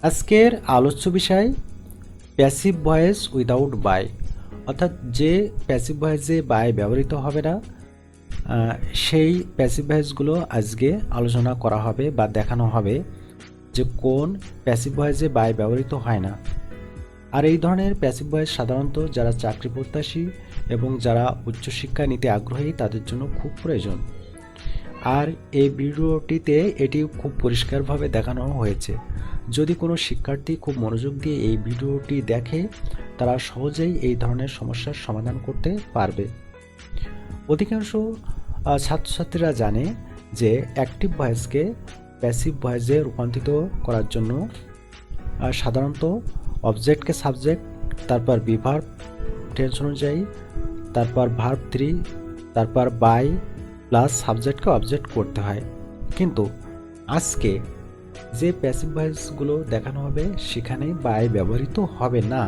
আজকের আলোচ্য বিষয় প্যাসিভ ভয়েস উইদাউট বাই, অর্থাৎ যে প্যাসিভ ভয়েসে বাই ব্যবহৃত হবে না সেই প্যাসিভ ভয়েসগুলো আজকে আলোচনা করা হবে বা দেখানো হবে যে কোন প্যাসিভ ভয়েসে বাই ব্যবহৃত হয় না। আর এই ধরনের প্যাসিভ ভয়েস সাধারণত যারা চাকরি প্রত্যাশী এবং যারা উচ্চশিক্ষা নিতে আগ্রহী তাদের জন্য খুব প্রয়োজন। আর এই ভিডিওটিতে এটি খুব পরিষ্কারভাবে দেখানো হয়েছে। যদি কোনো শিক্ষার্থী খুব মনোযোগ দিয়ে এই ভিডিওটি দেখে তারা সহজেই এই ধরনের সমস্যার সমাধান করতে পারবে। অধিকাংশ ছাত্রছাত্রীরা জানে যে অ্যাক্টিভ ভয়েসকে প্যাসিভ ভয়েসে রূপান্তরিত করার জন্য সাধারণত অবজেক্টকে সাবজেক্ট, তারপর বিভার্ব টেন্স অনুযায়ী, তারপর ভার্ব 3, তারপর বাই প্লাস সাবজেক্টকে অবজেক্ট করতে হয়। কিন্তু আজকে যে প্যাসিভ ভয়েসগুলো দেখানো হবে সেখানে বাই ব্যবহৃত হবে না,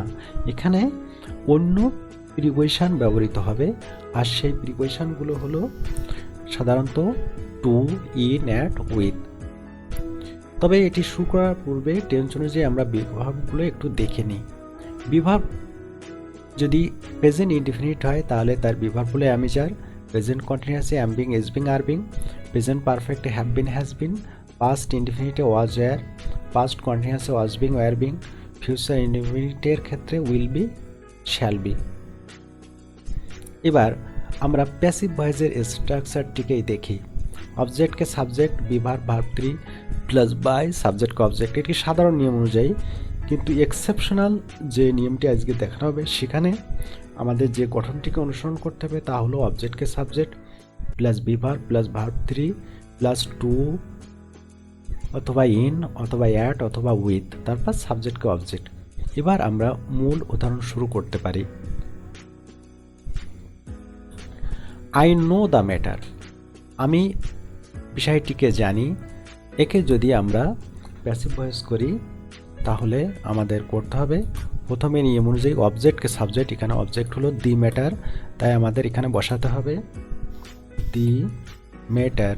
এখানে অন্য প্রিপজিশন ব্যবহৃত হবে। আর সেই প্রিপজিশনগুলো হলো সাধারণত টু, ইন, অ্যাট, উইথ। তবে এটি শুরু করার পূর্বে টেন্স অনুযায়ী আমরা বিভার্বগুলো একটু দেখে নিই। বিভার্ব যদি প্রেজেন্ট ইনডিফিনিট হয় তাহলে তার বিভার্ব হলো অ্যাম, ইজ, আর। প্রেজেন্ট কন্টিনিউয়াসে am being, is being, are being. Present পারফেক্টে have been, has been. Past ইনডিফিনিটে ওয়াজ, ওয়্যার। পাস্ট কন্টিনিউয়াসে was being, were being. Future ইনডিফিনিটের ক্ষেত্রে উইল বি, শ্যাল বি। এবার আমরা প্যাসিভ ভয়েসের স্ট্রাকচারটিকেই দেখি। অবজেক্টকে subject, be verb, verb 3 plus by, সাবজেক্টকে অবজেক্ট। এটি সাধারণ নিয়ম অনুযায়ী, কিন্তু এক্সেপশনাল যে নিয়মটি আজকে দেখানো হবে সেখানে আমাদের যে গঠনটিকে অনুসরণ করতে হবে তা হলো অবজেক্টকে subject plus be verb plus verb 3 plus to অথবা ইন অথবা অ্যাট অথবা উইথ, তারপর সাবজেক্টকে অবজেক্ট। এবার আমরা মূল উদাহরণ শুরু করতে পারি। আই নো দ্য ম্যাটার, আমি বিষয়টিকে জানি। একে যদি আমরা প্যাসিভ ভয়েস করি তাহলে আমাদের করতে হবে প্রথমে নিয়ম অনুযায়ী অবজেক্টকে সাবজেক্ট, এখানে অবজেক্ট হলো দি ম্যাটার, তাই আমাদের এখানে বসাতে হবে দি ম্যাটার,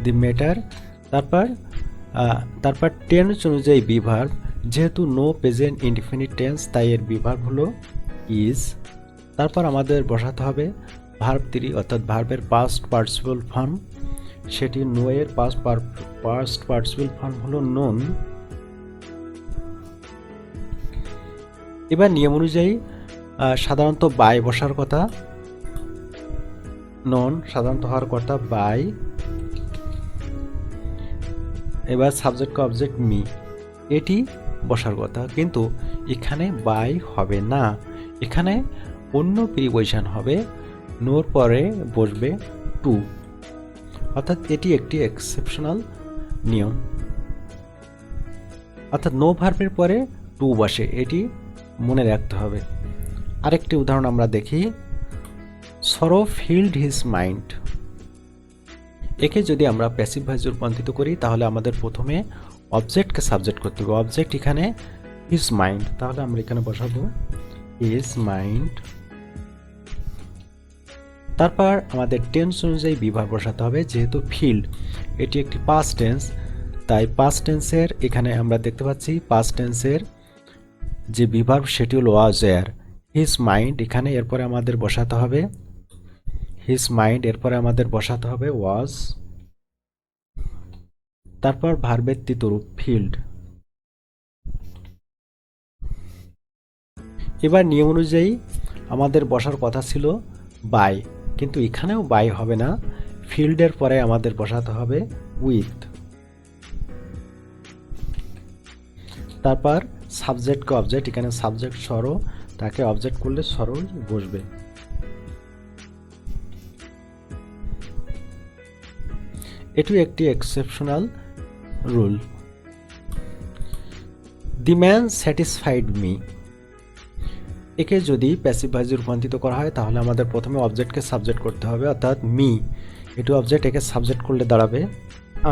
দি ম্যাটার। তারপর টেন্স অনুযায়ী বিভার্ব, যেহেতু নো প্রেজেন্ট ইনডিফিনিট টেন্স তাই এর বিভার্ব হলো ইজ। তারপর আমাদের বসাতে হবে ভার্ব 3 অর্থাৎ ভার্বের পাস্ট পার্টিসিপল ফর্ম, সেটি নো এর পাস্ট পার্টিসিপল ফর্ম হলো নোন। এবার নিয়ম অনুযায়ী সাধারণত বাই বসার কথা, নন সাধারণত হওয়ার কথা বাই। এবার সাবজেক্ট অবজেক্ট মি, এটি বসার কথা, কিন্তু এখানে বাই হবে না, এখানে অন্য প্রিপজিশন হবে। নোর পরে বসবে টু, অর্থাৎ এটি একটি এক্সেপশনাল নিয়ম, অর্থাৎ নো ভার্বের পরে টু বসে, এটি মনে রাখতে হবে। আরেকটি উদাহরণ আমরা দেখি। সরো ফিল্ড হিজ মাইন্ড, একে যদি আমরা প্যাসিভ ভয়েসে রূপান্তরিত করি তাহলে আমাদের প্রথমে অবজেক্টকে সাবজেক্ট করতে হবে। অবজেক্ট এখানে হিজ মাইন্ড, তাহলে আমরা এখানে বসাবো হিজ মাইন্ড। তারপর আমাদের টেন্স অনুযায়ী বিভার্ব বসাতে হবে, যেহেতু ফিল্ড এটি একটি পাস্ট টেন্স তাই পাস্ট টেন্সের এখানে আমরা দেখতে পাচ্ছি পাস্ট টেন্সের যে বিভার্ব সেটি হলো ওয়াজ, ওয়্যার। হিজ মাইন্ড এখানে এরপরে আমাদের বসাতে হবে হিজ মাইন্ড, এরপরে আমাদের বসাতে হবে ওয়াজ। তারপর ভার্বের তৃতীয় রূপ ফিল্ড। এবার নিয়ম অনুযায়ী আমাদের বসার কথা ছিল বাই, কিন্তু এখানেও বাই হবে না, ফিল্ডের পরে আমাদের বসাতে হবে উইথ। তারপর সাবজেক্টকে অবজেক্ট, এখানে সাবজেক্ট সরো, তাকে অবজেক্ট করলে সরো বসবে। এটি একটি exceptional rule. The man satisfied me, একে যদি প্যাসিভ ভয়েসে রূপান্তরিত করা হয় তাহলে আমাদের প্রথমে অবজেক্টকে সাবজেক্ট করতে হবে, অর্থাৎ মি এটি অবজেক্ট, একে সাবজেক্ট করলে দাঁড়াবে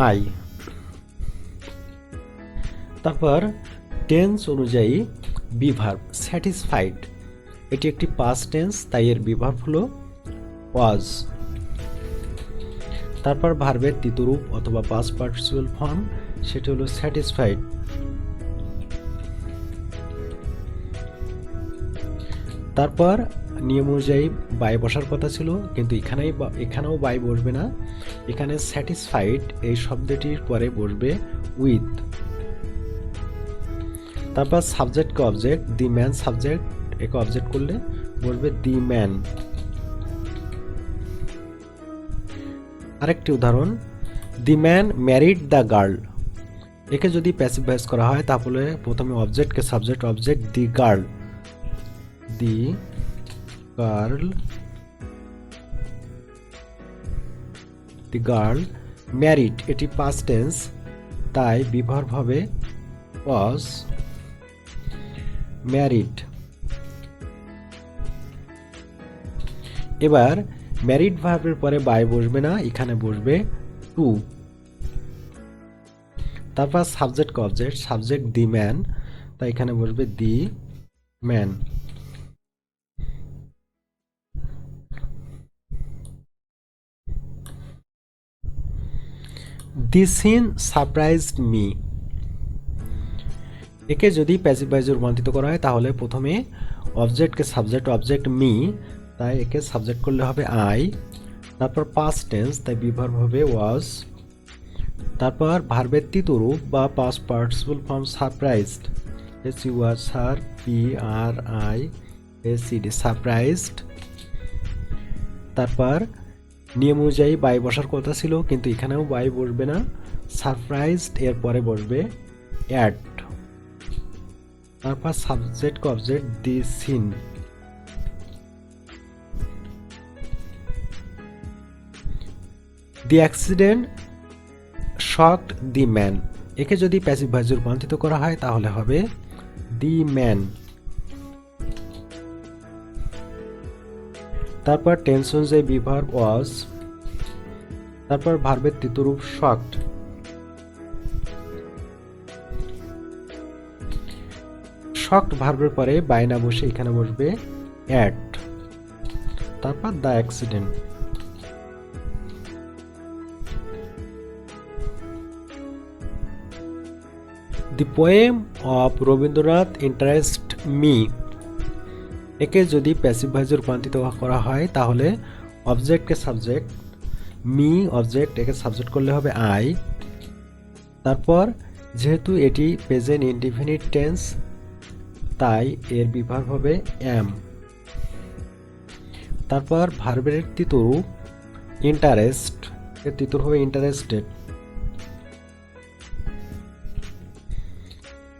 আই। তারপর টেন্স অনুযায়ী বিভার্ব স্যাটিসফাইড, এটি একটি পাস্ট টেন্স তাই এর বিভার্ব হলো ওয়াজ। তারপর ভার্বের তৃতীয় অথবা পাস্ট পার্টিসিপল ফর্ম, সেটা হলো স্যাটিসফাইড। তারপর নিয়ম অনুযায়ী বাই বসার কথা ছিল, কিন্তু এখানেও বাই বসবে না, এখানে স্যাটিসফাইড এই শব্দটির পরে বসবে উইথ। তারপর সাবজেক্টকে অবজেক্ট, দি ম্যান সাবজেক্ট একে অবজেক্ট করলে বসবে দি ম্যান। আরেকটি উদাহরণ, the man married the girl. একে যদি প্যাসিভ ভয়েস করা হয় তাহলে প্রথমে অবজেক্টকে subject, object the girl, the girl, the girl married, এটি পাস্ট টেন্স, তাই বিভার্ব হবে ওয়াজ ম্যারিড। এবার ম্যারিড ভার্বের পরে বাই বসবে না, এখানে বসবে টু। তারপর subject object, subject the man, তাই এখানে বসবে the man. The scene surprised me. একে যদি প্যাসিভ ভয়েসে রূপান্তরিত করা হয় তাহলে প্রথমে অবজেক্টকে সাবজেক্ট, অবজেক্ট মি, তাই একে সাবজেক্ট করলে হবে আই। তারপর পাস্ট টেন্স, তাই বিভার্ব হবে ওয়াজ। তারপর ভার্বের তৃতীয় রূপ বা past participle form surprised, SURPRISED, surprised. তারপর নিয়ম অনুযায়ী বাই বসার কথা ছিল, কিন্তু এখানেও বাই বসবে না, সারপ্রাইজড এর পরে বসবে অ্যাট। তারপর subject object the scene. The accident shocked the man. একে যদি প্যাসিভ ভয়েসে রূপান্তরিত করা হয় তাহলে হবে দি ম্যান। তারপর টেন্স অনুযায়ী বিভার্ব ওয়াজ। তারপর ভার্বের তৃতীয় রূপ শকড। শকড ভার্বের পরে বাই না বসে এখানে বসবে অ্যাট। তারপর the accident. The poem of Rabindranath interest me. একে যদি প্যাসিভ ভয়েসে রূপান্তরিত করা হয় তাহলে অবজেক্টকে সাবজেক্ট, মি অবজেক্ট, একে সাবজেক্ট করলে হবে আই। তারপর যেহেতু এটি প্রেজেন্ট ইনডিফিনিট টেন্স, তাই এর বিভার্ব হবে এম। তারপর ভার্বের তৃতীয় রূপ ইন্টারেস্ট, এর তৃতীয় হবে ইন্টারেস্টেড।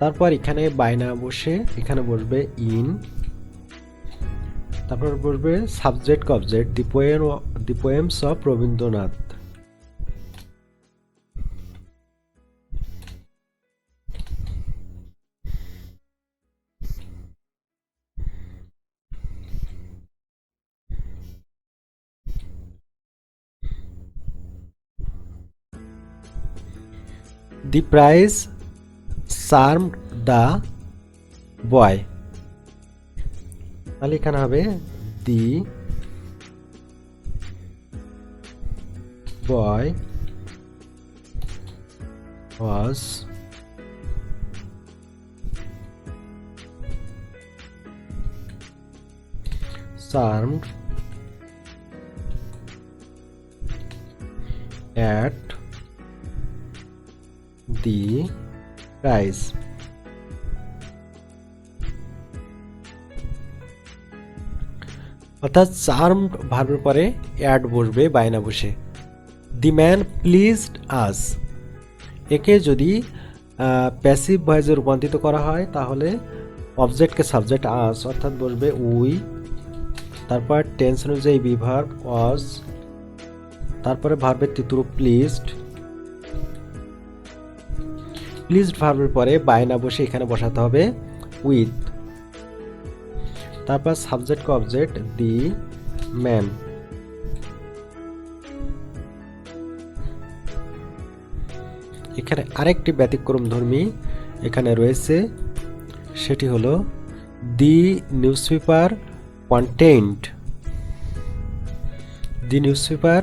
তারপর এখানে বাই না বসে এখানে বসবে ইন। তারপর বসবে subject object, the poems of Rabindranath. The prize charmed the boy. তাহলে এখানে হবে দি বয় ওয়াজ চার্মড at the price. অর্থাৎ চার্মড ভার্বের পরে অ্যাড বসবে বাই না বসে। দি ম্যান প্লিজড আস। একে যদি প্যাসিভ ভয়েসে রূপান্তরিত করা হয় তাহলে অবজেক্টকে সাবজেক্ট আস অর্থাৎ বসবে উই। তারপর টেন্স অনুযায়ী বিভার্ব ওয়াজ। তারপরে ভার্বের তৃতীয় রূপ প্লিজড। প্লিজড ভার্বের পরে বাই না বসে এখানে বসাতে হবে উইথ। তারপর সাবজেক্ট অবজেক্ট দি ম্যান। এখানে আরেকটি ব্যতিক্রম ধর্মী এখানে রয়েছে, সেটি হলো দি নিউজপেপার কন্টেন্ট। দি নিউজপেপার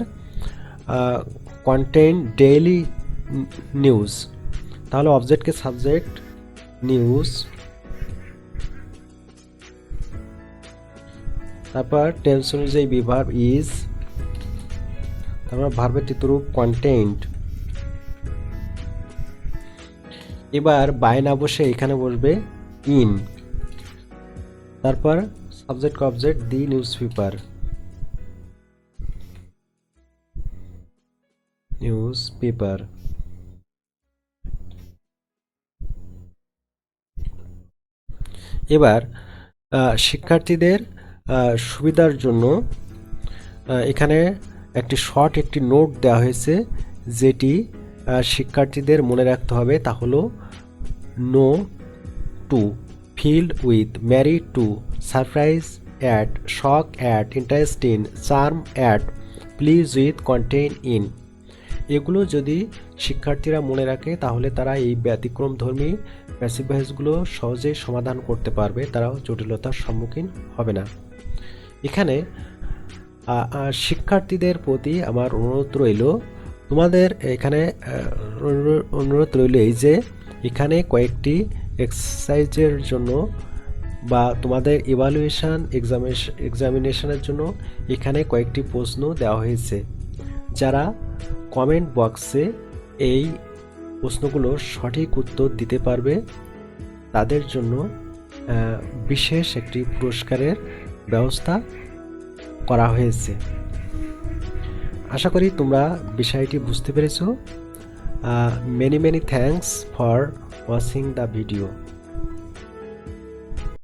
কন্টেইন ডেইলি নিউজ, তাহলে অবজেক্টকে সাবজেক্ট নিউজ, তারপর টেন্স অনুযায়ী বিভার্ব ইজ, তারপর ভার্বের তৃতীয়রূপ কন্টেইনড। এবার বাই না বসে এখানে বসবে ইন, তারপর সাবজেক্ট অবজেক্ট দি নিউজ পেপার, নিউজ পেপার। এবার শিক্ষার্থীদের সুবিধার জন্য এখানে একটি নোট দেওয়া হয়েছে, যেটি শিক্ষার্থীদের মনে রাখতে হবে। তা হলো know to, filled with, marry to, surprise at, shock at, interest in, charm at, please with, contain in. এগুলো যদি শিক্ষার্থীরা মনে রাখে তাহলে তারা এই ব্যতিক্রমধর্মী প্যাসিভ ভয়েসগুলো সহজেই সমাধান করতে পারবে, তারাও জটিলতার সম্মুখীন হবে না। এখানে শিক্ষার্থীদের প্রতি আমার অনুরোধ রইল, তোমাদের এখানে অনুরোধ রইল এই যে এখানে কয়েকটি এক্সারসাইজের জন্য বা তোমাদের ইভালুয়েশন এক্সামিনেশনের জন্য এখানে কয়েকটি প্রশ্ন দেওয়া হয়েছে। যারা কমেন্ট বক্সে এই প্রশ্নগুলোর সঠিক উত্তর দিতে পারবে তাদের জন্য বিশেষ একটি পুরস্কারের ব্যবস্থা করা হয়েছে। আশা করি তোমরা বিষয়টি বুঝতে পেরেছো। Many thanks for watching the video.